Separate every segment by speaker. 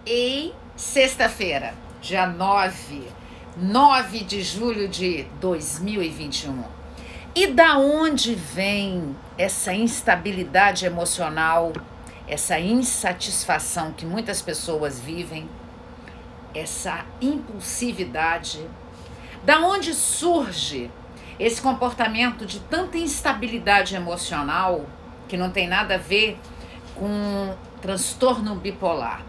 Speaker 1: Ei, sexta-feira, dia 9 de julho de 2021. E da onde vem essa instabilidade emocional, essa insatisfação que muitas pessoas vivem, essa impulsividade? Da onde surge esse comportamento de tanta instabilidade emocional que não tem nada a ver com transtorno bipolar?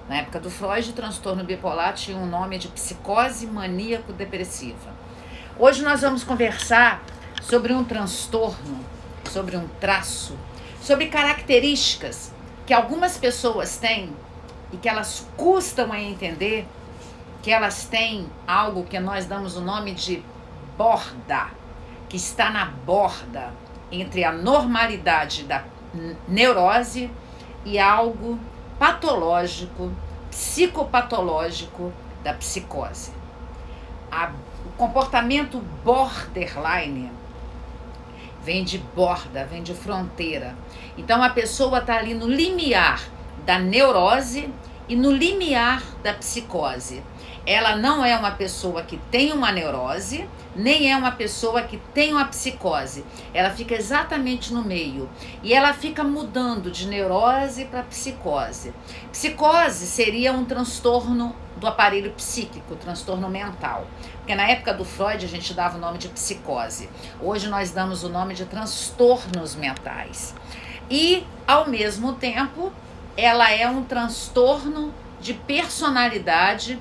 Speaker 1: Na época do Freud, o transtorno bipolar tinha um nome de psicose maníaco-depressiva. Hoje nós vamos conversar sobre um transtorno, sobre um traço, sobre características que algumas pessoas têm e que elas custam a entender que elas têm algo que nós damos o nome de borda, que está na borda entre a normalidade da neurose e algo patológico, psicopatológico da psicose. O comportamento borderline vem de borda, vem de fronteira. Então a pessoa está ali no limiar da neurose e no limiar da psicose. Ela não é uma pessoa que tem uma neurose, nem é uma pessoa que tem uma psicose. Ela fica exatamente no meio. E ela fica mudando de neurose para psicose. Psicose seria um transtorno do aparelho psíquico, transtorno mental. Porque na época do Freud a gente dava o nome de psicose. Hoje nós damos o nome de transtornos mentais. E, ao mesmo tempo, ela é um transtorno de personalidade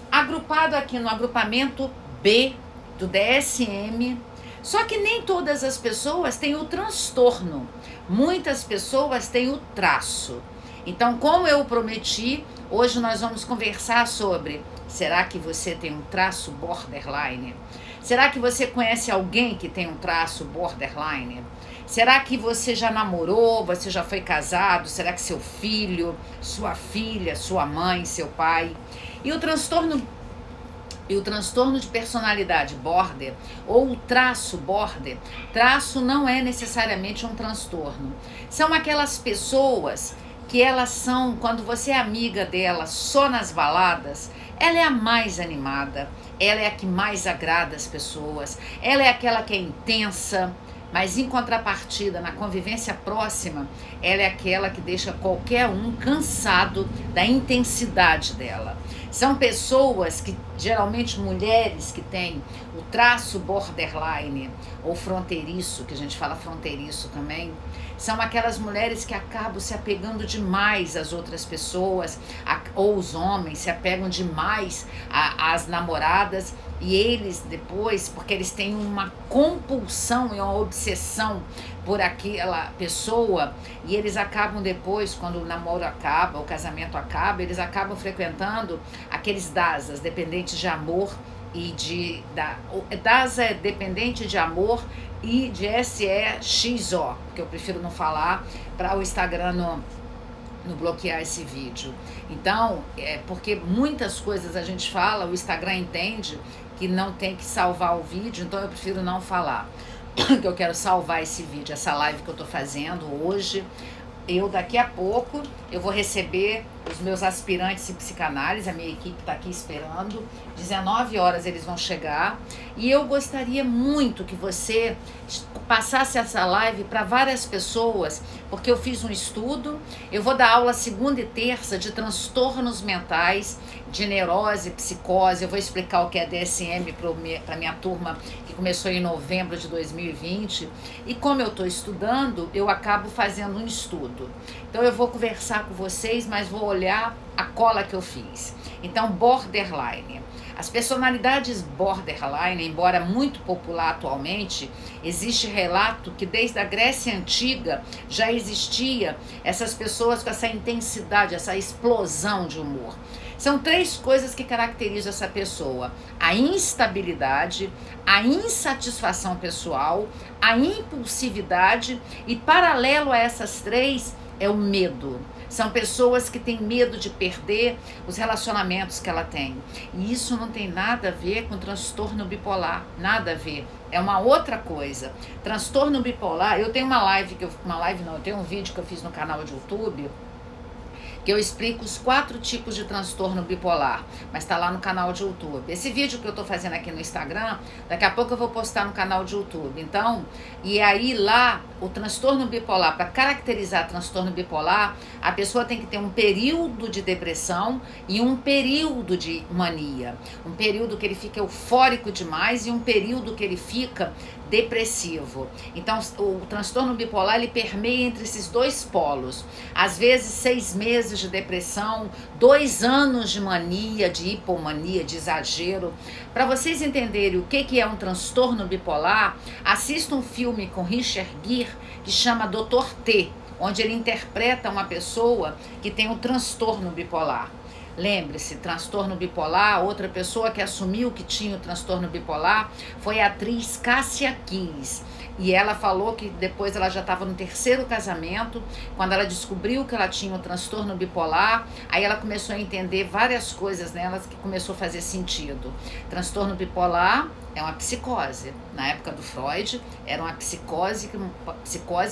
Speaker 1: agrupado aqui no agrupamento B do DSM. Só que nem todas as pessoas têm o transtorno. Muitas pessoas têm o traço. Então, como eu prometi, hoje nós vamos conversar sobre: será que você tem um traço borderline? Será que você conhece alguém que tem um traço borderline? Será que você já namorou, você já foi casado? Será que seu filho, sua filha, sua mãe, seu pai? E o transtorno de personalidade border, ou o traço border, traço não é necessariamente um transtorno. São aquelas pessoas que elas são, quando você é amiga dela só nas baladas, ela é a mais animada, ela é a que mais agrada as pessoas, ela é aquela que é intensa, mas em contrapartida, na convivência próxima, ela é aquela que deixa qualquer um cansado da intensidade dela. São pessoas que, geralmente mulheres que têm o traço borderline ou fronteiriço, que a gente fala fronteiriço também, são aquelas mulheres que acabam se apegando demais às outras pessoas, ou os homens se apegam demais às namoradas, e eles depois, porque eles têm uma compulsão e uma obsessão por aquela pessoa, e eles acabam depois, quando o namoro acaba, o casamento acaba, eles acabam frequentando aqueles DASAs, dependentes de amor, DASA é dependente de amor e de SEXO, que eu prefiro não falar para o Instagram no bloquear esse vídeo. Então, porque muitas coisas a gente fala, o Instagram entende que não tem que salvar o vídeo, então eu prefiro não falar. Que eu quero salvar esse vídeo, essa live que eu tô fazendo hoje. Daqui a pouco, eu vou receber os meus aspirantes em psicanálise, a minha equipe está aqui esperando, 19 horas eles vão chegar, e eu gostaria muito que você passasse essa live para várias pessoas, porque eu fiz um estudo, eu vou dar aula segunda e terça de transtornos mentais, de neurose, psicose, eu vou explicar o que é DSM para minha turma, que começou em novembro de 2020, e como eu estou estudando, eu acabo fazendo um estudo. Então eu vou conversar com vocês, mas vou olhar a cola que eu fiz. Então, borderline. As personalidades borderline, embora muito popular atualmente, existe relato que desde a Grécia Antiga já existia essas pessoas com essa intensidade, essa explosão de humor. São 3 coisas que caracterizam essa pessoa: a instabilidade, a insatisfação pessoal, a impulsividade, e paralelo a essas 3 é o medo. São pessoas que têm medo de perder os relacionamentos que ela tem. E isso não tem nada a ver com transtorno bipolar, nada a ver. É uma outra coisa. Transtorno bipolar, eu tenho eu tenho um vídeo que eu fiz no canal de YouTube, que eu explico os 4 tipos de transtorno bipolar, mas está lá no canal de YouTube. Esse vídeo que eu estou fazendo aqui no Instagram, daqui a pouco eu vou postar no canal de YouTube. Então, e aí lá, o transtorno bipolar, para caracterizar transtorno bipolar, a pessoa tem que ter um período de depressão e um período de mania. Um período que ele fica eufórico demais e um período que ele fica depressivo. Então, o transtorno bipolar, ele permeia entre esses 2 polos. Às vezes 6 meses de depressão, 2 anos de mania, de hipomania, de exagero. Para vocês entenderem o que é um transtorno bipolar, assista um filme com Richard Gere que chama Dr. T, onde ele interpreta uma pessoa que tem um transtorno bipolar. Lembre-se, transtorno bipolar, outra pessoa que assumiu que tinha o transtorno bipolar foi a atriz Cássia Kiss. E ela falou que depois ela já estava no 3º casamento, quando ela descobriu que ela tinha o transtorno bipolar, aí ela começou a entender várias coisas nelas que começou a fazer sentido. Transtorno bipolar é uma psicose. Na época do Freud, era uma psicose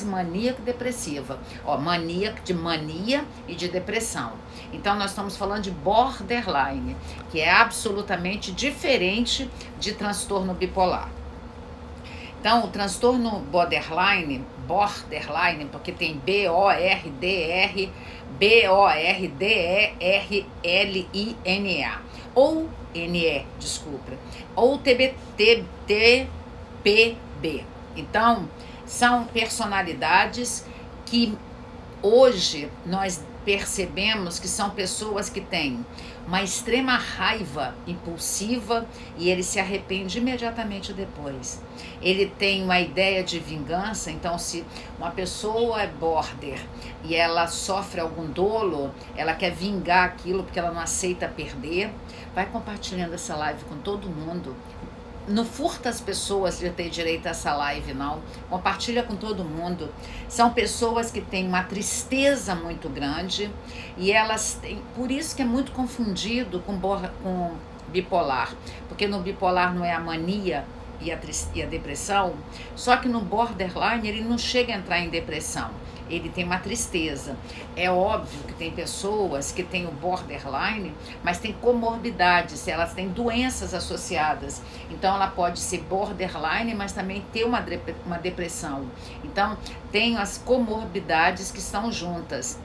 Speaker 1: maníaca e depressiva. Maníaca de mania e de depressão. Então nós estamos falando de borderline, que é absolutamente diferente de transtorno bipolar. Então, o transtorno borderline, porque tem B-O-R-D-E-R-B-O-R-D-E-R-L-I-N-A, ou N-E, desculpa, ou TBP-B. Então, são personalidades que hoje nós percebemos que são pessoas que têm uma extrema raiva impulsiva e ele se arrepende imediatamente depois. Ele tem uma ideia de vingança, então se uma pessoa é border e ela sofre algum dolo, ela quer vingar aquilo porque ela não aceita perder, vai compartilhando essa live com todo mundo. Não furta as pessoas de ter direito a essa live, não. Compartilha com todo mundo. São pessoas que têm uma tristeza muito grande e elas têm... Por isso que é muito confundido com bipolar. Porque no bipolar não é a mania e a depressão, só que no borderline ele não chega a entrar em depressão. Ele tem uma tristeza. É óbvio que tem pessoas que têm o borderline, mas tem comorbidades, elas têm doenças associadas. Então ela pode ser borderline, mas também ter uma depressão. Então tem as comorbidades que estão juntas.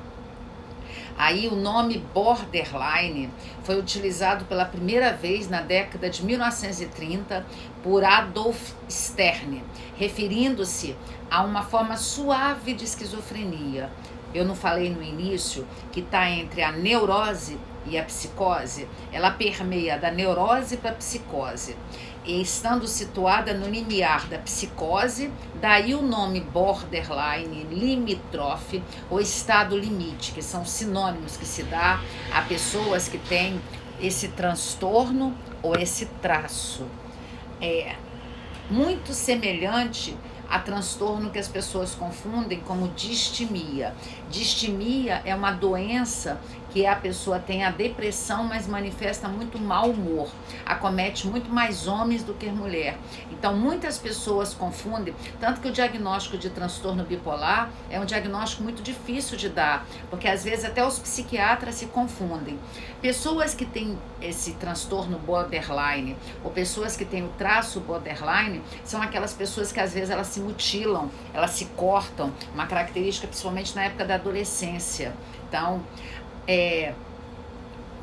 Speaker 1: Aí o nome borderline foi utilizado pela primeira vez na década de 1930 por Adolf Stern, referindo-se a uma forma suave de esquizofrenia. Eu não falei no início que está entre a neurose e a psicose? Ela permeia da neurose para a psicose. E estando situada no limiar da psicose, daí o nome borderline, limítrofe ou estado limite, que são sinônimos que se dá a pessoas que têm esse transtorno ou esse traço. É muito semelhante a transtorno que as pessoas confundem como distimia. Distimia é uma doença que a pessoa tem a depressão, mas manifesta muito mau humor, acomete muito mais homens do que mulher. Então muitas pessoas confundem, tanto que o diagnóstico de transtorno bipolar é um diagnóstico muito difícil de dar, porque às vezes até os psiquiatras se confundem. Pessoas que têm esse transtorno borderline, ou pessoas que têm o traço borderline, são aquelas pessoas que às vezes elas se mutilam, elas se cortam, uma característica principalmente na época da adolescência. Então, é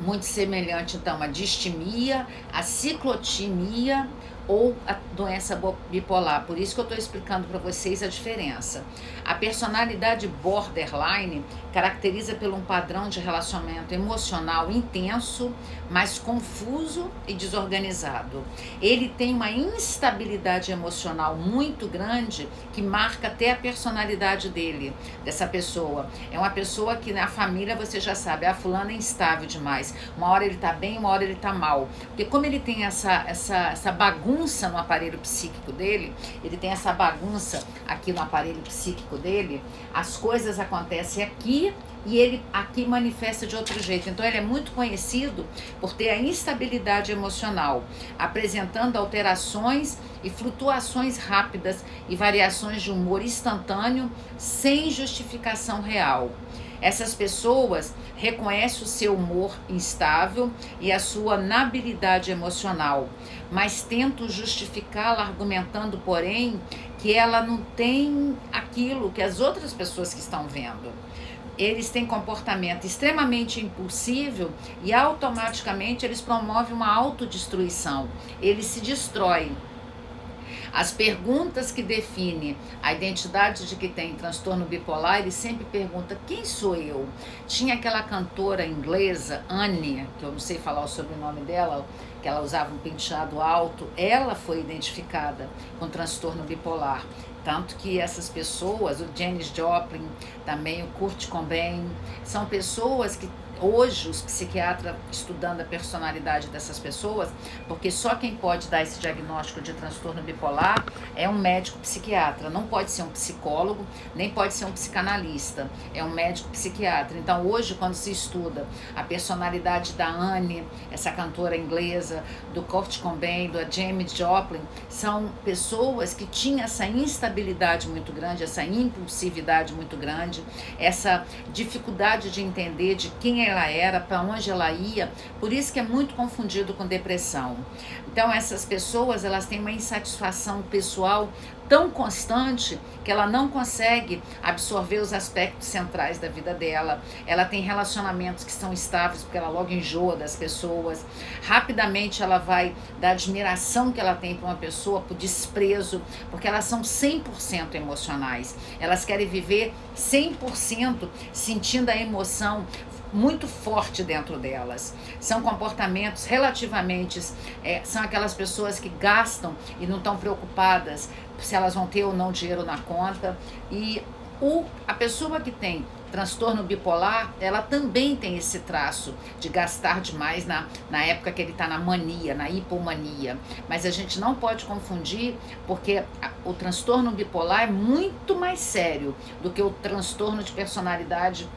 Speaker 1: muito semelhante então a distimia, a ciclotimia ou a doença bipolar. Por isso que eu estou explicando para vocês a diferença. A personalidade borderline caracteriza por um padrão de relacionamento emocional intenso, mas confuso e desorganizado. Ele tem uma instabilidade emocional muito grande que marca até a personalidade dele, dessa pessoa. É uma pessoa que na família você já sabe, a fulana é instável demais. Uma hora ele tá bem, uma hora ele tá mal. Porque como ele tem essa bagunça no aparelho psíquico dele, ele tem essa bagunça aqui no aparelho psíquico dele, as coisas acontecem aqui e ele aqui manifesta de outro jeito. Então ele é muito conhecido por ter a instabilidade emocional, apresentando alterações e flutuações rápidas e variações de humor instantâneo sem justificação real. Essas pessoas reconhecem o seu humor instável e a sua labilidade emocional, mas tentam justificá-la argumentando, porém, que ela não tem aquilo que as outras pessoas que estão vendo. Eles têm comportamento extremamente impulsivo e automaticamente eles promovem uma autodestruição. Eles se destroem. As perguntas que definem a identidade de que tem transtorno bipolar, ele sempre pergunta: quem sou eu? Tinha aquela cantora inglesa, Anne, que eu não sei falar o sobrenome dela, que ela usava um penteado alto, ela foi identificada com transtorno bipolar. Tanto que essas pessoas, o Janis Joplin, também o Kurt Cobain, são pessoas que hoje os psiquiatras estudando a personalidade dessas pessoas, porque só quem pode dar esse diagnóstico de transtorno bipolar é um médico psiquiatra, não pode ser um psicólogo, nem pode ser um psicanalista, é um médico psiquiatra. Então hoje, quando se estuda a personalidade da Anne, essa cantora inglesa, do Kurt Cobain, do Janis Joplin, são pessoas que tinham essa instabilidade muito grande, essa impulsividade muito grande, essa dificuldade de entender de quem ela era, para onde ela ia, por isso que é muito confundido com depressão. Então essas pessoas, elas têm uma insatisfação pessoal tão constante que ela não consegue absorver os aspectos centrais da vida dela. Ela tem relacionamentos que são estáveis porque ela logo enjoa das pessoas. Rapidamente ela vai da admiração que ela tem para uma pessoa para o desprezo, porque elas são 100% emocionais. Elas querem viver 100% sentindo a emoção muito forte dentro delas. São comportamentos relativamente, são aquelas pessoas que gastam e não estão preocupadas se elas vão ter ou não dinheiro na conta. E a pessoa que tem transtorno bipolar, ela também tem esse traço de gastar demais na época que ele está na mania, na hipomania. Mas a gente não pode confundir, porque o transtorno bipolar é muito mais sério do que o transtorno de personalidade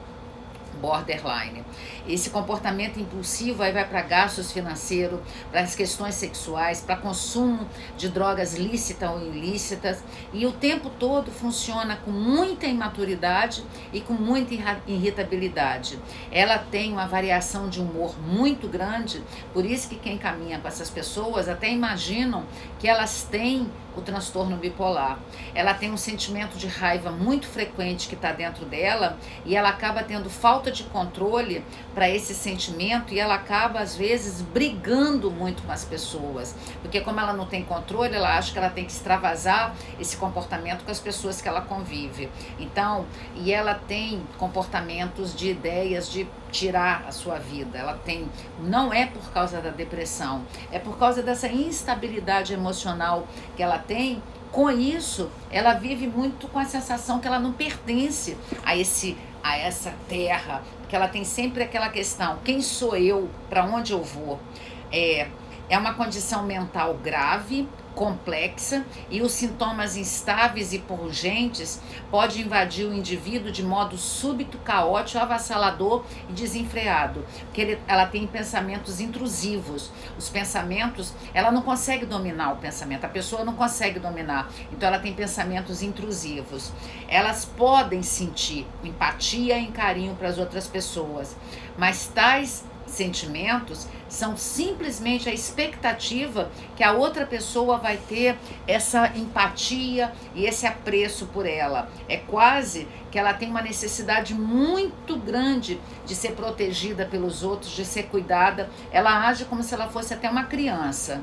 Speaker 1: borderline. Esse comportamento impulsivo aí vai para gastos financeiros, para as questões sexuais, para consumo de drogas lícitas ou ilícitas, e o tempo todo funciona com muita imaturidade e com muita irritabilidade. Ela tem uma variação de humor muito grande, por isso que quem caminha com essas pessoas até imaginam que elas têm o transtorno bipolar. Ela tem um sentimento de raiva muito frequente que está dentro dela e ela acaba tendo falta de controle para esse sentimento e ela acaba às vezes brigando muito com as pessoas, porque como ela não tem controle, ela acha que ela tem que extravasar esse comportamento com as pessoas que ela convive. Então, e ela tem comportamentos de ideias de tirar a sua vida. Ela tem, não é por causa da depressão, é por causa dessa instabilidade emocional que ela tem. Com isso, ela vive muito com a sensação que ela não pertence a essa terra, que ela tem sempre aquela questão: quem sou eu? Para onde eu vou? É uma condição mental grave, complexa, e os sintomas instáveis e pungentes podem invadir o indivíduo de modo súbito, caótico, avassalador e desenfreado, porque ela tem pensamentos intrusivos. Os pensamentos, ela não consegue dominar o pensamento, a pessoa não consegue dominar, então ela tem pensamentos intrusivos. Elas podem sentir empatia e carinho para as outras pessoas, mas tais sentimentos são simplesmente a expectativa que a outra pessoa vai ter essa empatia e esse apreço por ela. É quase que ela tem uma necessidade muito grande de ser protegida pelos outros, de ser cuidada. Ela age como se ela fosse até uma criança.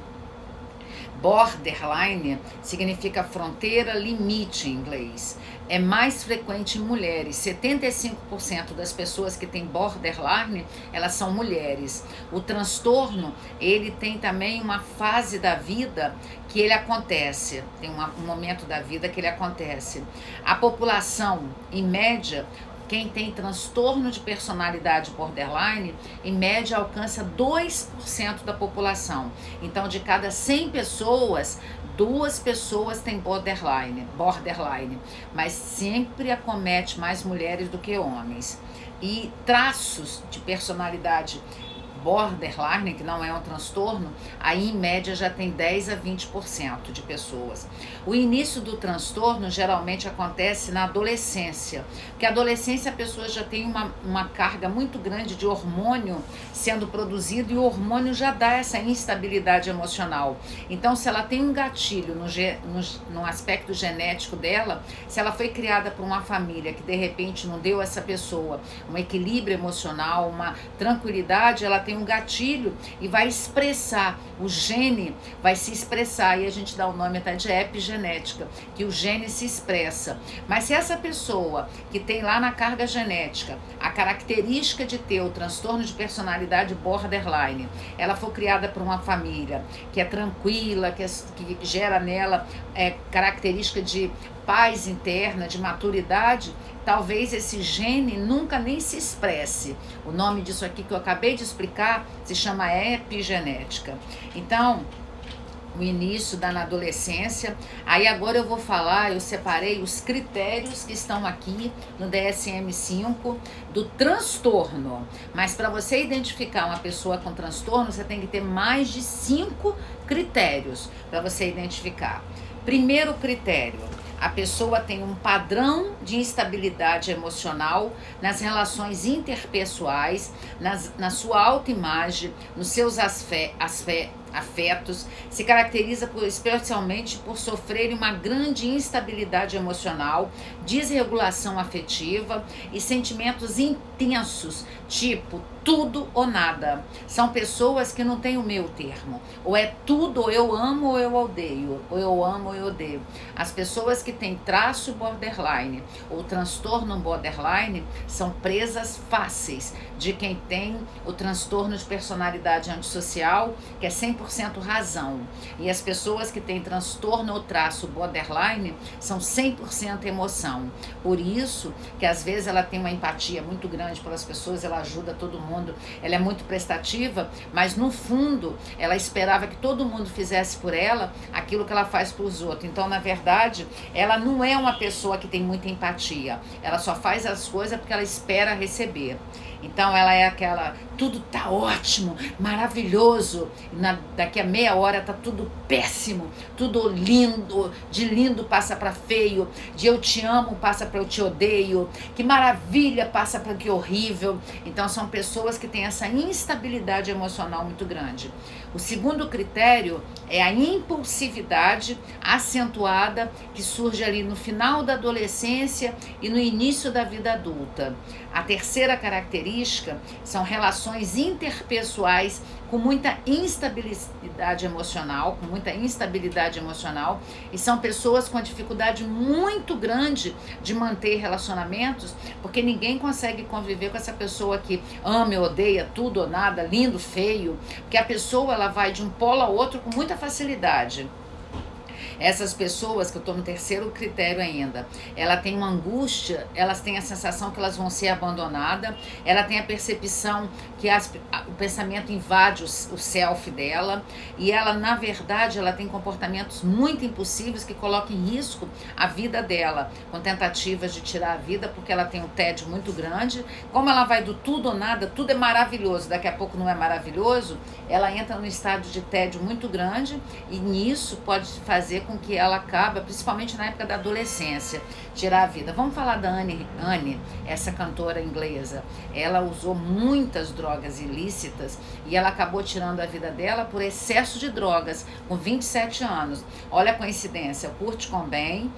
Speaker 1: Borderline significa fronteira, limite em inglês. É mais frequente em mulheres. 75% das pessoas que têm borderline, elas são mulheres. O transtorno, ele tem também uma fase da vida que ele acontece. Tem um momento da vida que ele acontece. A população, em média, quem tem transtorno de personalidade borderline, em média alcança 2% da população. Então, de cada 100 pessoas, 2 pessoas têm borderline, mas sempre acomete mais mulheres do que homens. E traços de personalidade borderline, que não é um transtorno, aí em média já tem 10 a 20% de pessoas. O início do transtorno geralmente acontece na adolescência, porque a adolescência a pessoa já tem uma carga muito grande de hormônio sendo produzido, e o hormônio já dá essa instabilidade emocional. Então, se ela tem um gatilho no aspecto genético dela, se ela foi criada por uma família que de repente não deu a essa pessoa um equilíbrio emocional, uma tranquilidade, ela tem um gatilho e vai expressar, o gene vai se expressar, e a gente dá o nome até de epigenética, que o gene se expressa. Mas se essa pessoa que tem lá na carga genética a característica de ter o transtorno de personalidade borderline, ela for criada por uma família que é tranquila, que gera nela característica de paz interna, de maturidade, talvez esse gene nunca nem se expresse. O nome disso aqui que eu acabei de explicar se chama epigenética. Então, o início na adolescência. Aí agora eu vou falar, eu separei os critérios que estão aqui no DSM-5 do transtorno. Mas para você identificar uma pessoa com transtorno, você tem que ter mais de 5 critérios para você identificar. Primeiro critério: a pessoa tem um padrão de instabilidade emocional nas relações interpessoais, na sua autoimagem, nos seus afetos, se caracteriza especialmente por sofrer uma grande instabilidade emocional, desregulação afetiva e sentimentos intensos, tipo tudo ou nada. São pessoas que não têm o meio termo. Ou é tudo, ou eu amo, ou eu odeio. Ou eu amo, ou eu odeio. As pessoas que têm traço borderline ou transtorno borderline são presas fáceis de quem tem o transtorno de personalidade antissocial, que é 100% razão. E as pessoas que têm transtorno ou traço borderline são 100% emoção. Por isso que às vezes ela tem uma empatia muito grande pelas pessoas, ela ajuda todo mundo, ela é muito prestativa, mas no fundo ela esperava que todo mundo fizesse por ela aquilo que ela faz para os outros. Então, na verdade, ela não é uma pessoa que tem muita empatia, ela só faz as coisas porque ela espera receber. Então ela é aquela, tudo tá ótimo, maravilhoso, daqui a meia hora tá tudo péssimo, tudo lindo, de lindo passa para feio, de eu te amo passa para eu te odeio, que maravilha passa para que horrível. Então são pessoas que têm essa instabilidade emocional muito grande. O segundo critério é a impulsividade acentuada que surge ali no final da adolescência e no início da vida adulta. A terceira característica são relações interpessoais com muita instabilidade emocional, e são pessoas com dificuldade muito grande de manter relacionamentos, porque ninguém consegue conviver com essa pessoa que ama e odeia tudo ou nada, lindo, feio, porque a pessoa ela vai de um polo ao outro com muita facilidade. Essas pessoas, que eu estou no terceiro critério ainda, ela tem uma angústia, elas têm a sensação que elas vão ser abandonadas, ela tem a percepção que o pensamento invade o self dela, e ela, na verdade, ela tem comportamentos muito impulsivos que colocam em risco a vida dela, com tentativas de tirar a vida, porque ela tem um tédio muito grande. Como ela vai do tudo ou nada, tudo é maravilhoso, daqui a pouco não é maravilhoso, ela entra num estado de tédio muito grande, e nisso pode fazer com que ela acabe, principalmente na época da adolescência, tirar a vida. Vamos falar da Anne, essa cantora inglesa. Ela usou muitas drogas ilícitas e ela acabou tirando a vida dela por excesso de drogas, com 27 anos. Olha a coincidência, o Kurt Cobain,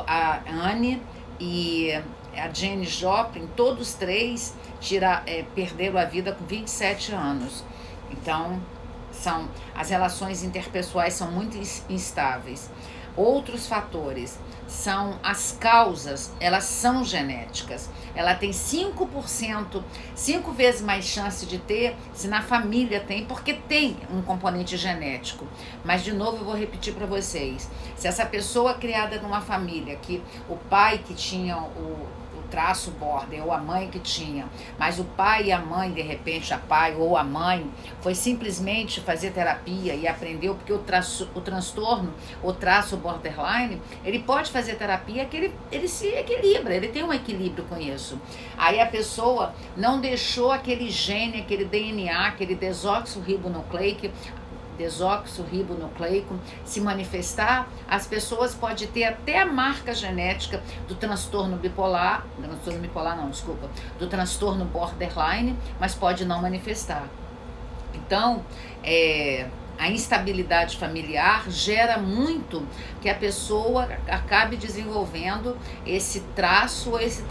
Speaker 1: a Anne e a Janis Joplin, todos três perderam a vida com 27 anos. Então, as relações interpessoais são muito instáveis. Outros fatores são as causas, elas são genéticas. Ela tem 5%, 5 vezes mais chance de ter, se na família tem, porque tem um componente genético. Mas, de novo, eu vou repetir para vocês. Se essa pessoa criada numa família que o pai que tinha o traço border, ou a mãe que tinha, mas o pai e a mãe, de repente, a pai ou a mãe, foi simplesmente fazer terapia e aprendeu, porque o transtorno, o traço borderline, ele pode fazer terapia que ele se equilibra, ele tem um equilíbrio com isso. Aí a pessoa não deixou aquele gene, aquele DNA, aquele desoxirribonucleico se manifestar. As pessoas podem ter até a marca genética do transtorno do transtorno borderline, mas pode não manifestar. Então, a instabilidade familiar gera muito que a pessoa acabe desenvolvendo esse traço ou esse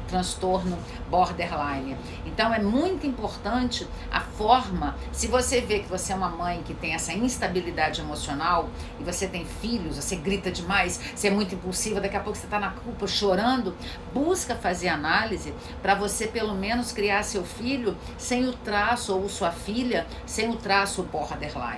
Speaker 1: transtorno borderline. Então é muito importante a forma, se você vê que você é uma mãe que tem essa instabilidade emocional e você tem filhos, você grita demais, você é muito impulsiva, daqui a pouco você está na culpa chorando, busca fazer análise para você pelo menos criar seu filho sem o traço, ou sua filha sem o traço borderline.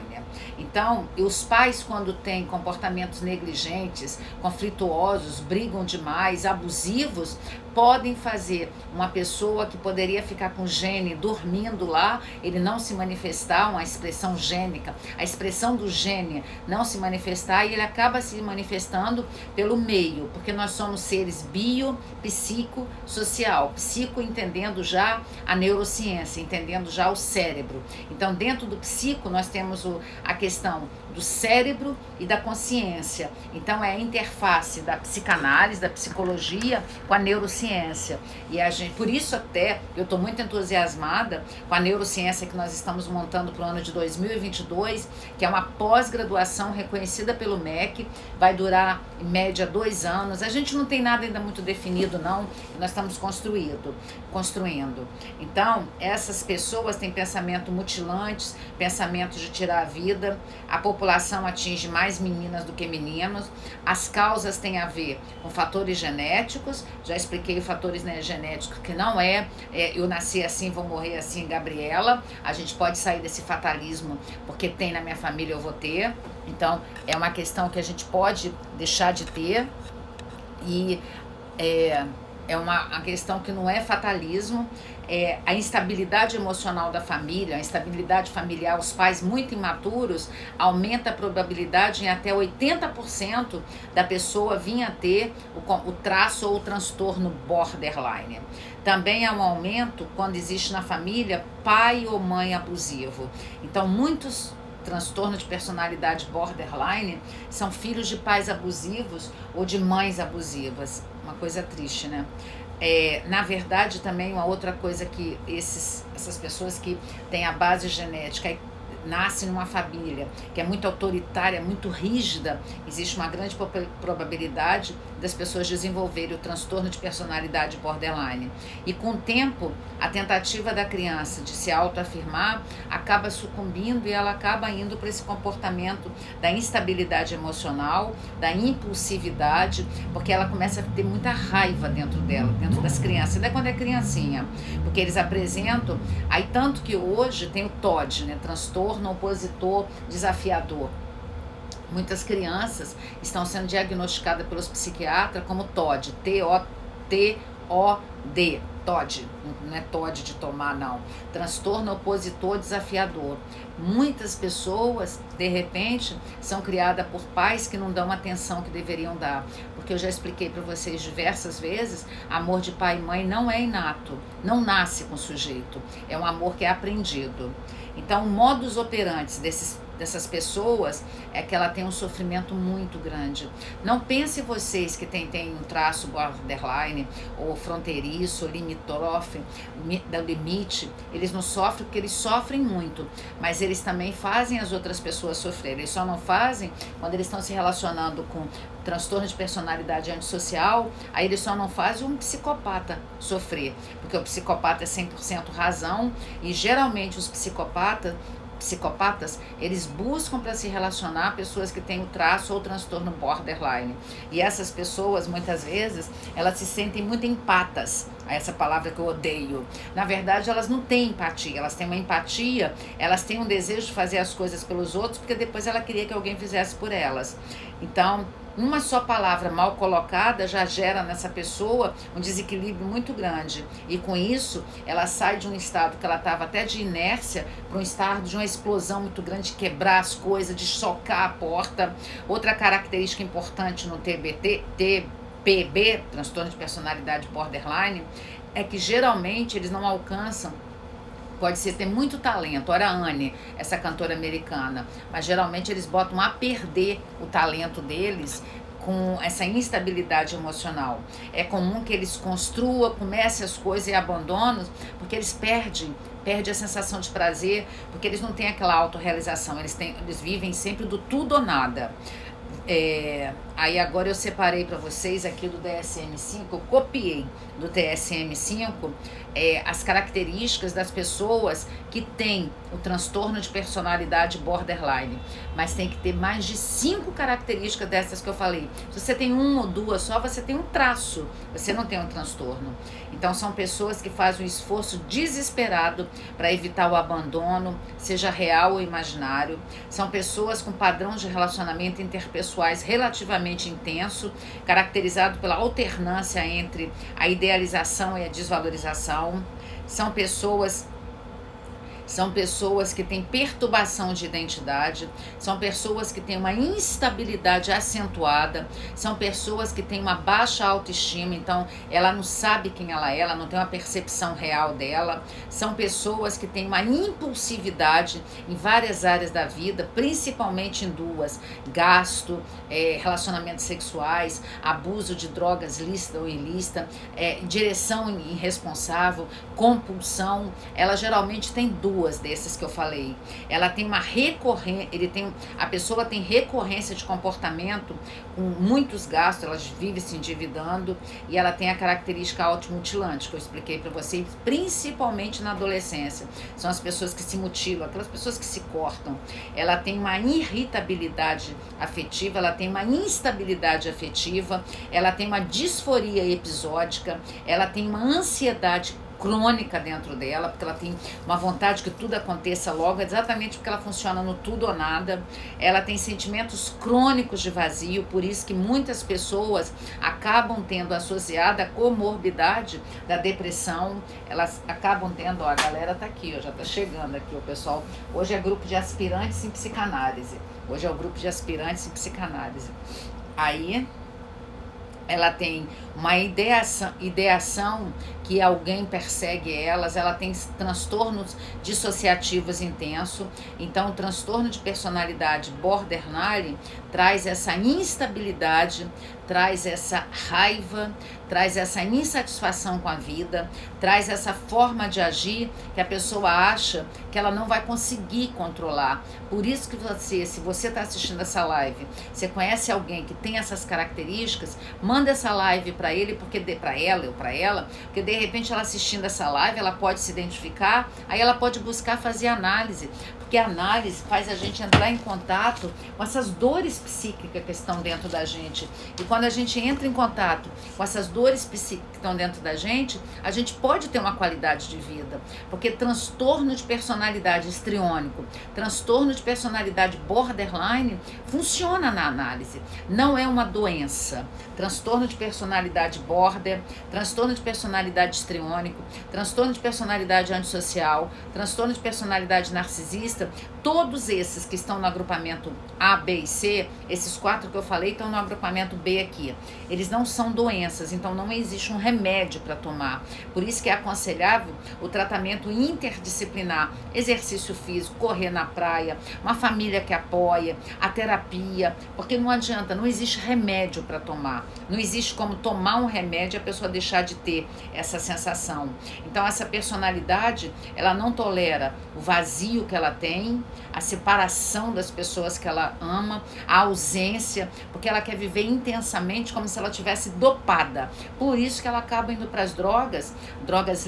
Speaker 1: Então, os pais, quando têm comportamentos negligentes, conflituosos, brigam demais, abusivos, podem fazer uma pessoa que poderia ficar com gene dormindo lá, ele não se manifestar, uma expressão gênica, a expressão do gene não se manifestar, e ele acaba se manifestando pelo meio, porque nós somos seres psico-social, psico entendendo já a neurociência, entendendo já o cérebro. Então, dentro do psico, nós temos a questão do cérebro e da consciência. Então, é a interface da psicanálise, da psicologia com a neurociência. E a gente, por isso até eu estou muito entusiasmada com a neurociência que nós estamos montando para o ano de 2022, que é uma pós-graduação reconhecida pelo MEC, vai durar em média 2 anos. A gente não tem nada ainda muito definido não, nós estamos construindo. Então, essas pessoas têm pensamento mutilantes, pensamentos de tirar a vida, a população atinge mais meninas do que meninos, as causas têm a ver com fatores genéticos, já expliquei fatores, né, genéticos, que não eu nasci assim, vou morrer assim, Gabriela. A gente pode sair desse fatalismo, porque tem na minha família, eu vou ter. Então, é uma questão que a gente pode deixar de ter. E é uma questão que não é fatalismo, a instabilidade emocional da família, a instabilidade familiar, os pais muito imaturos, aumenta a probabilidade em até 80% da pessoa vir a ter o traço ou o transtorno borderline. Também há um aumento quando existe na família pai ou mãe abusivo. Então, muitos transtornos de personalidade borderline são filhos de pais abusivos ou de mães abusivas. Uma coisa triste, né? Na verdade, também uma outra coisa que essas pessoas que têm a base genética nascem numa família que é muito autoritária, muito rígida, existe uma grande probabilidade das pessoas desenvolverem o transtorno de personalidade borderline. E com o tempo, a tentativa da criança de se autoafirmar acaba sucumbindo e ela acaba indo para esse comportamento da instabilidade emocional, da impulsividade, porque ela começa a ter muita raiva dentro dela, dentro das crianças, até quando é criancinha, porque eles apresentam, aí tanto que hoje tem o TOD, né, transtorno opositor desafiador. Muitas crianças estão sendo diagnosticadas pelos psiquiatras como TOD, T-O-T-O-D, TOD, não é TOD de tomar não, transtorno opositor desafiador. Muitas pessoas, de repente, são criadas por pais que não dão a atenção que deveriam dar, porque eu já expliquei para vocês diversas vezes, amor de pai e mãe não é inato, não nasce com o sujeito, é um amor que é aprendido. Então, o modus operandi dessas pessoas é que ela tem um sofrimento muito grande. Não pense vocês que tem um traço borderline, ou fronteiriço, ou limítrofe, da limite, eles não sofrem porque eles sofrem muito, mas eles também fazem as outras pessoas sofrerem. Eles só não fazem quando eles estão se relacionando com transtorno de personalidade antissocial, aí eles só não fazem um psicopata sofrer, porque o psicopata é 100% razão, e geralmente os psicopatas, eles buscam para se relacionar pessoas que têm o traço ou o transtorno borderline. E essas pessoas, muitas vezes, elas se sentem muito empatas, essa palavra que eu odeio. Na verdade, elas não têm empatia, elas têm uma empatia, elas têm um desejo de fazer as coisas pelos outros, porque depois ela queria que alguém fizesse por elas. Então, uma só palavra mal colocada já gera nessa pessoa um desequilíbrio muito grande. E com isso, ela sai de um estado que ela estava até de inércia para um estado de uma explosão muito grande, de quebrar as coisas, de socar a porta. Outra característica importante no TPB, transtorno de personalidade borderline, é que geralmente eles não alcançam. Pode ser ter muito talento, ora a Anne, essa cantora americana, mas geralmente eles botam a perder o talento deles com essa instabilidade emocional. É comum que eles construam, comecem as coisas e abandonam, porque eles perdem a sensação de prazer, porque eles não têm aquela autorrealização, eles vivem sempre do tudo ou nada. Aí agora eu separei para vocês aqui do DSM-5, eu copiei do DSM-5 as características das pessoas que têm o transtorno de personalidade borderline, mas tem que ter mais de 5 características dessas que eu falei. Se você tem uma ou duas só, você tem um traço, você não tem um transtorno. Então são pessoas que fazem um esforço desesperado para evitar o abandono, seja real ou imaginário. São pessoas com padrão de relacionamento interpessoais relativamente intenso, caracterizado pela alternância entre a idealização e a desvalorização. São pessoas que têm perturbação de identidade, são pessoas que têm uma instabilidade acentuada, são pessoas que têm uma baixa autoestima, então ela não sabe quem ela não tem uma percepção real dela, são pessoas que têm uma impulsividade em várias áreas da vida, principalmente em duas: gasto, relacionamentos sexuais, abuso de drogas lícita ou ilícita, direção irresponsável, compulsão. Ela geralmente tem duas desses que eu falei. Ela tem uma recorrência, a pessoa tem recorrência de comportamento com muitos gastos, ela vive se endividando, e ela tem a característica automutilante, que eu expliquei para vocês, principalmente na adolescência. São as pessoas que se mutilam, aquelas pessoas que se cortam. Ela tem uma irritabilidade afetiva, ela tem uma instabilidade afetiva, ela tem uma disforia episódica, ela tem uma ansiedade crônica dentro dela, porque ela tem uma vontade que tudo aconteça logo, exatamente porque ela funciona no tudo ou nada. Ela tem sentimentos crônicos de vazio, por isso que muitas pessoas acabam tendo associada a comorbidade da depressão. Elas acabam tendo, a galera tá aqui, já tá chegando aqui, o pessoal. Hoje é grupo de aspirantes em psicanálise. Hoje é o grupo de aspirantes em psicanálise. Aí ela tem uma ideação que alguém persegue elas, ela tem transtornos dissociativos intensos. Então o transtorno de personalidade borderline traz essa instabilidade, traz essa raiva, traz essa insatisfação com a vida, traz essa forma de agir que a pessoa acha que ela não vai conseguir controlar. Por isso que se você está assistindo essa live, você conhece alguém que tem essas características, manda essa live para ele, para ela, porque de repente ela assistindo essa live, ela pode se identificar, aí ela pode buscar fazer análise, porque a análise faz a gente entrar em contato com essas dores psíquicas que estão dentro da gente. E quando a gente entra em contato com essas dores psíquicas que estão dentro da gente, a gente pode ter uma qualidade de vida. Porque transtorno de personalidade histriônico, transtorno de personalidade borderline, funciona na análise. Não é uma doença. Transtorno de personalidade border, transtorno de personalidade histriônico, transtorno de personalidade antissocial, transtorno de personalidade narcisista, todos esses que estão no agrupamento A, B e C, esses 4 que eu falei estão no agrupamento B aqui. Eles não são doenças, então não existe um remédio para tomar. Por isso que é aconselhável o tratamento interdisciplinar, exercício físico, correr na praia, uma família que apoia, a terapia, porque não adianta, não existe remédio para tomar. Não existe como tomar um remédio e a pessoa deixar de ter essa sensação. Então essa personalidade, ela não tolera o vazio que ela tem, a separação das pessoas que ela ama, a ausência, porque ela quer viver intensamente como se ela tivesse dopada. Por isso que ela acaba indo para as drogas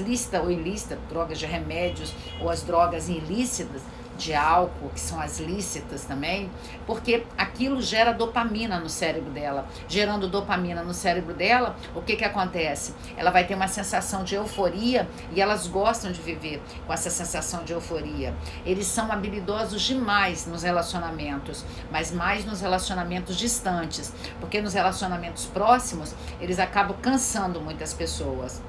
Speaker 1: lícitas ou ilícitas, drogas de remédios ou as drogas ilícitas, de álcool, que são as lícitas também, porque aquilo gera dopamina no cérebro dela. Gerando dopamina no cérebro dela, o que que acontece? Ela vai ter uma sensação de euforia e elas gostam de viver com essa sensação de euforia. Eles são habilidosos demais nos relacionamentos, mas mais nos relacionamentos distantes, porque nos relacionamentos próximos, eles acabam cansando muitas pessoas.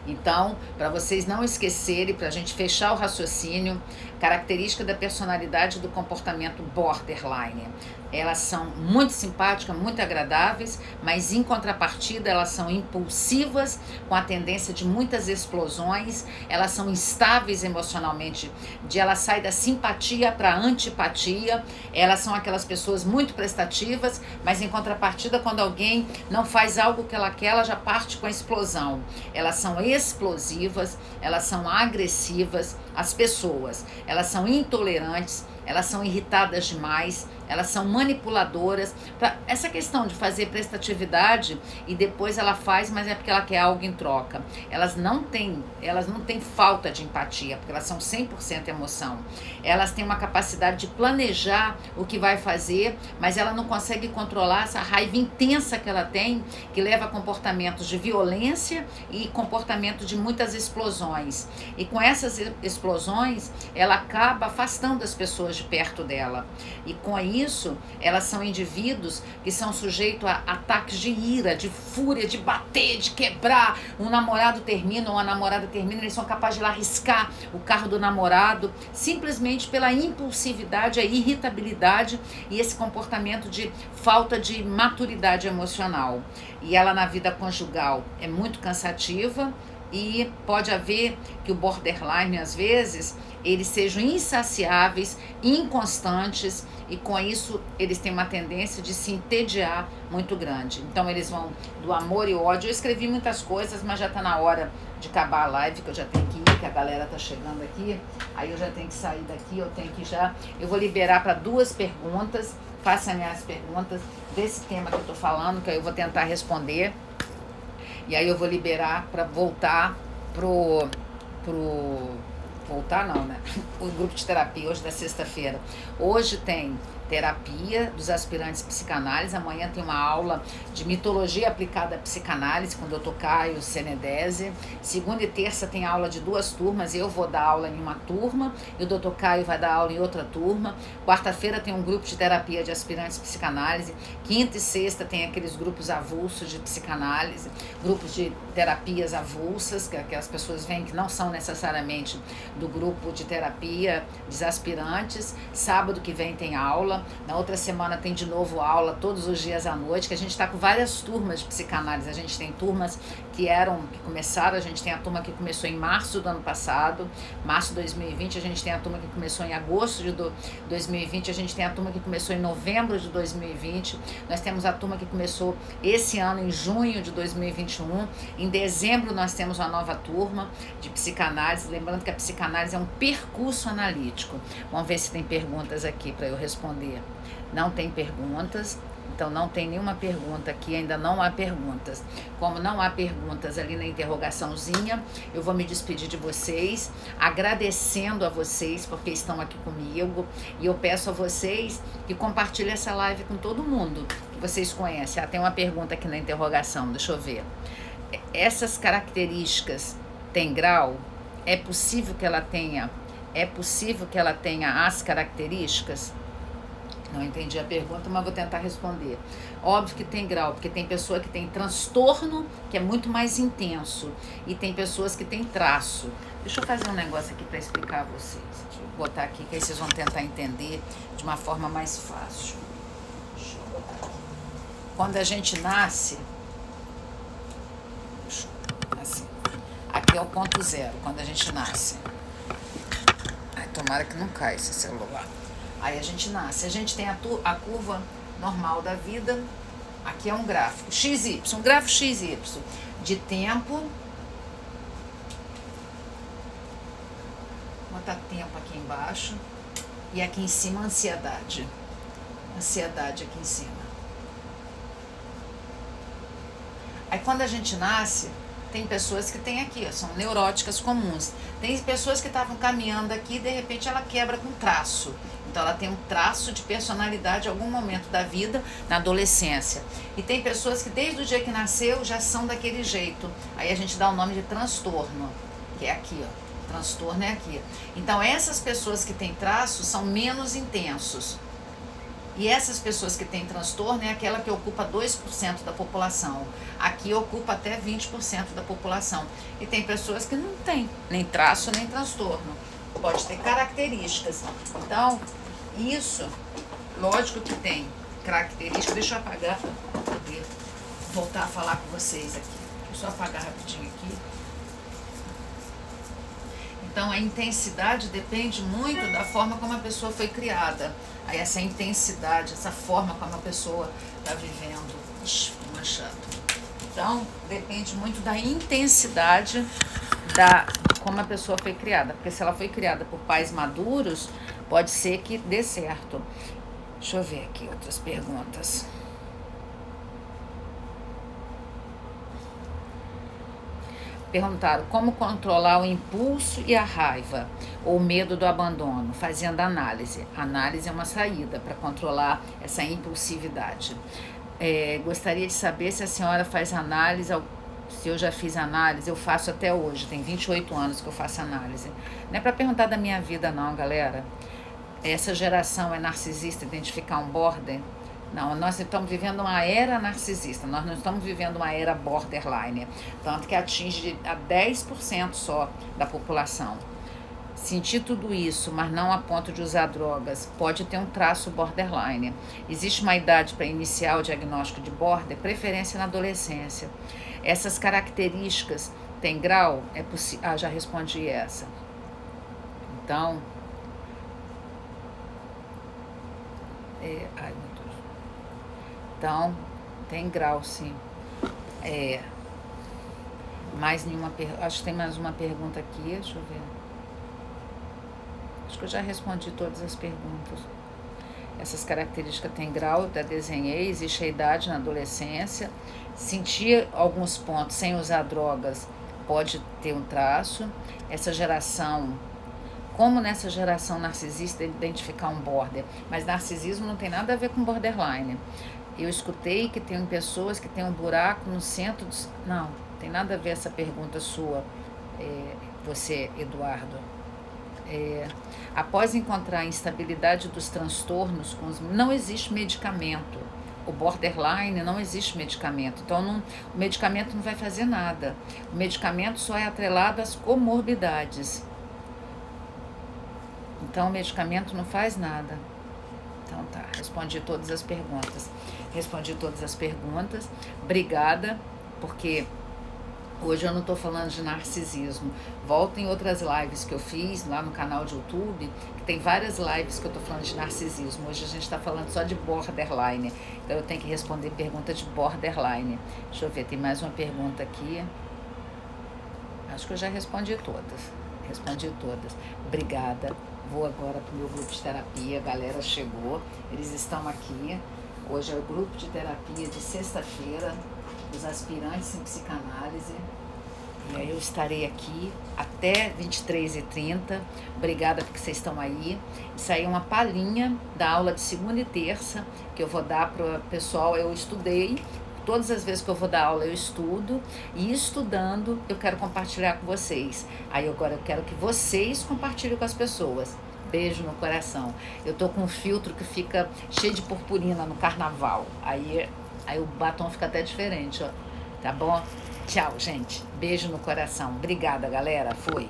Speaker 1: Então, para vocês não esquecerem, para a gente fechar o raciocínio, característica da personalidade do comportamento borderline. Elas são muito simpáticas, muito agradáveis, mas em contrapartida elas são impulsivas, com a tendência de muitas explosões, elas são instáveis emocionalmente, elas saem da simpatia para a antipatia, elas são aquelas pessoas muito prestativas, mas em contrapartida quando alguém não faz algo que ela quer, ela já parte com a explosão. Elas são explosivas, elas são agressivas, as pessoas, elas são intolerantes, elas são irritadas demais, elas são manipuladoras. Essa questão de fazer prestatividade e depois ela faz, mas é porque ela quer algo em troca. Elas não têm falta de empatia, porque elas são 100% emoção. Elas têm uma capacidade de planejar o que vai fazer, mas ela não consegue controlar essa raiva intensa que ela tem, que leva a comportamentos de violência e comportamento de muitas explosões. E com essas explosões, ela acaba afastando as pessoas de perto dela. E com isso, elas são indivíduos que são sujeitos a ataques de ira, de fúria, de bater, de quebrar. Um namorado termina ou uma namorada termina, eles são capazes de ir lá riscar o carro do namorado, simplesmente pela impulsividade, a irritabilidade e esse comportamento de falta de maturidade emocional. E ela na vida conjugal é muito cansativa e pode haver que o borderline, às vezes, eles sejam insaciáveis, inconstantes e com isso eles têm uma tendência de se entediar muito grande. Então eles vão do amor e ódio. Eu escrevi muitas coisas, mas já está na hora de acabar a live, que eu já tenho que ir, que a galera tá chegando aqui. Aí eu já tenho que sair daqui, eu vou liberar para 2 perguntas. Façam as perguntas desse tema que eu tô falando, que aí eu vou tentar responder. E aí eu vou liberar para voltar voltar não, né? O grupo de terapia hoje da sexta-feira. Hoje tem terapia dos aspirantes psicanálise, amanhã tem uma aula de mitologia aplicada à psicanálise com o Dr. Caio Senedese, segunda e terça tem aula de 2 turmas, eu vou dar aula em uma turma e o Dr. Caio vai dar aula em outra turma, quarta-feira tem um grupo de terapia de aspirantes psicanálise, quinta e sexta tem aqueles grupos avulsos de psicanálise, grupos de terapias avulsas, que aquelas pessoas vêm que não são necessariamente do grupo de terapia dos aspirantes, sábado que vem tem aula, na outra semana tem de novo aula todos os dias à noite, que a gente está com várias turmas de psicanálise. A gente tem turmas que começaram, a gente tem a turma que começou em março do ano passado, março de 2020, a gente tem a turma que começou em agosto de 2020, a gente tem a turma que começou em novembro de 2020, nós temos a turma que começou esse ano em junho de 2021, em dezembro nós temos uma nova turma de psicanálise, lembrando que a psicanálise é um percurso analítico. Vamos ver se tem perguntas aqui para eu responder. Não tem perguntas, então não tem nenhuma pergunta aqui, ainda não há perguntas. Como não há perguntas ali na interrogaçãozinha, eu vou me despedir de vocês, agradecendo a vocês porque estão aqui comigo, e eu peço a vocês que compartilhem essa live com todo mundo que vocês conhecem. Tem uma pergunta aqui na interrogação, deixa eu ver. Essas características têm grau? É possível que ela tenha as características? Não entendi a pergunta, mas vou tentar responder. Óbvio que tem grau, porque tem pessoa que tem transtorno, que é muito mais intenso, e tem pessoas que têm traço. Deixa eu fazer um negócio aqui para explicar a vocês. Deixa eu botar aqui, que aí vocês vão tentar entender de uma forma mais fácil. Deixa eu botar aqui. Quando a gente nasce, assim, aqui é o ponto 0, quando a gente nasce. Ai, tomara que não caia esse celular. Aí a gente nasce, a gente tem a curva normal da vida, aqui é um gráfico XY, um gráfico XY de tempo, vou botar tempo aqui embaixo, e aqui em cima ansiedade aqui em cima. Aí quando a gente nasce, Tem pessoas que têm aqui, ó, são neuróticas comuns. Tem pessoas que estavam caminhando aqui e de repente ela quebra com traço. Então ela tem um traço de personalidade em algum momento da vida, na adolescência. E tem pessoas que desde o dia que nasceu já são daquele jeito. Aí a gente dá o nome de transtorno, que é aqui, ó. Transtorno é aqui. Então essas pessoas que têm traços são menos intensos. E essas pessoas que têm transtorno é aquela que ocupa 2% da população. Aqui ocupa até 20% da população. E tem pessoas que não têm nem traço nem transtorno. Pode ter características. Então, isso, lógico que tem características. Deixa eu apagar para poder voltar a falar com vocês aqui. Deixa eu só apagar rapidinho aqui. Então, a intensidade depende muito da forma como a pessoa foi criada. Aí essa intensidade, essa forma como a pessoa está vivendo. Ixi, ficou manchado. Então, depende muito da intensidade da como a pessoa foi criada. Porque se ela foi criada por pais maduros, pode ser que dê certo. Deixa eu ver aqui outras perguntas. Perguntaram como controlar o impulso e a raiva ou o medo do abandono, fazendo análise. Análise é uma saída para controlar essa impulsividade. Gostaria de saber se a senhora faz análise, se eu já fiz análise, eu faço até hoje, tem 28 anos que eu faço análise. Não é para perguntar da minha vida não, galera. Essa geração é narcisista, identificar um border? Não, nós estamos vivendo uma era narcisista, nós não estamos vivendo uma era borderline, tanto que atinge a 10% só da população. Sentir tudo isso, mas não a ponto de usar drogas, pode ter um traço borderline. Existe uma idade para iniciar o diagnóstico de border, preferência na adolescência. Essas características têm grau? É possível. Já respondi essa. Então, ai meu Deus. Então, tem grau, sim. Mais nenhuma pergunta. Acho que tem mais uma pergunta aqui. Deixa eu ver. Acho que eu já respondi todas as perguntas. Essas características têm grau, eu até desenhei. Existe a idade na adolescência. Sentir alguns pontos sem usar drogas pode ter um traço. Essa geração, como nessa geração narcisista, identificar um border. Mas narcisismo não tem nada a ver com borderline. Eu escutei que tem pessoas que têm um buraco no centro dos... Não, tem nada a ver essa pergunta sua, você, Eduardo. Após encontrar a instabilidade dos transtornos, não existe medicamento. O borderline não existe medicamento. Então, o medicamento não vai fazer nada. O medicamento só é atrelado às comorbidades. Então, o medicamento não faz nada. Então tá, respondi todas as perguntas. Obrigada, porque hoje eu não estou falando de narcisismo. Volta em outras lives que eu fiz lá no canal de YouTube, que tem várias lives que eu estou falando de narcisismo. Hoje a gente está falando só de borderline. Então eu tenho que responder pergunta de borderline. Deixa eu ver, tem mais uma pergunta aqui. Acho que eu já respondi todas. Obrigada. Vou agora para o meu grupo de terapia. A galera chegou, eles estão aqui. Hoje é o grupo de terapia de sexta-feira, dos aspirantes em psicanálise. E aí eu estarei aqui até 23h30. Obrigada porque vocês estão aí. Isso aí é uma palhinha da aula de segunda e terça que eu vou dar para o pessoal. Eu estudei. Todas as vezes que eu vou dar aula eu estudo, e estudando eu quero compartilhar com vocês. Aí agora eu quero que vocês compartilhem com as pessoas. Beijo no coração. Eu tô com um filtro que fica cheio de purpurina no carnaval. Aí o batom fica até diferente, ó. Tá bom? Tchau, gente. Beijo no coração. Obrigada, galera. Fui.